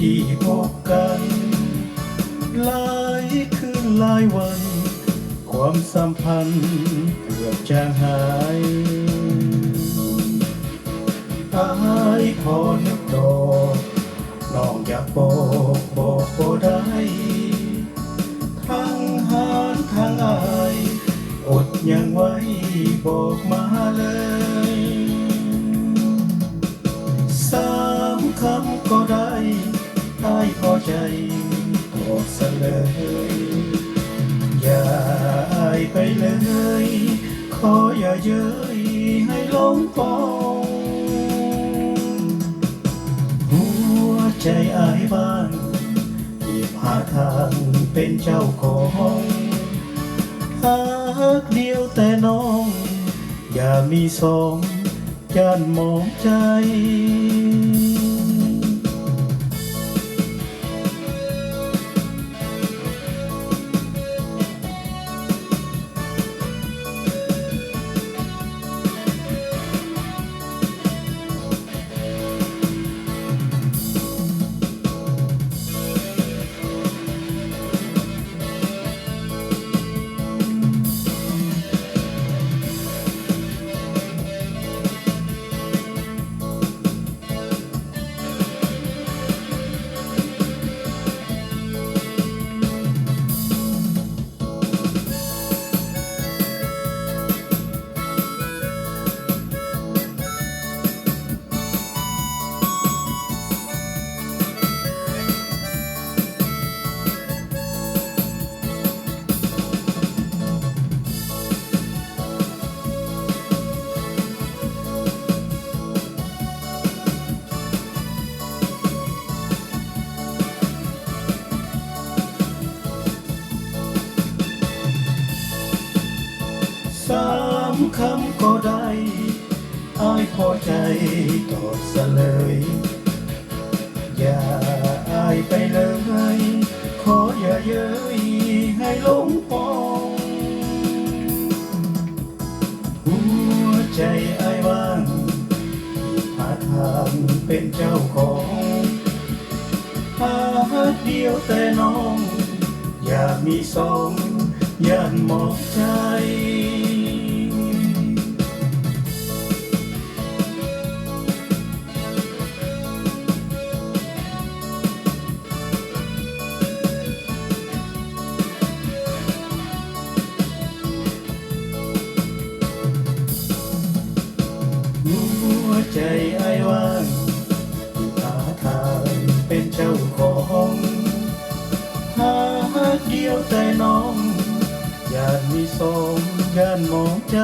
ที่พบกันหลายคืนหลายวันความสัมพันธ์เกือบจางหายอายพอนึกดอกน้องอยากบอกบ่ได้ทั้งหานทั้งอายอดยังไว้บอกมาเลยสามคำก็ได้อายพอใจบอกซะเลยอย่าอายไปเลยขออย่าเย้ยให้หลงปองหัวใจอายบ้างหยิบหาทางเป็นเจ้าของหากเดียวแต่น้องอย่ามีสองย่านมองใจสามคำก็ได้อายพอใจตอบซะเลยอย่าอายไปเลยขออย่าเย้ยให้หลงปองหัวใจอายว่างหาทางเป็นเจ้าของหาเดียวแต่น้องอย่ามีสองย่านมองใจหัวใจไอ้ว่างหาทางเป็นเจ้าของหาเดียวแต่น้องย่านมีสองย่านมองใจ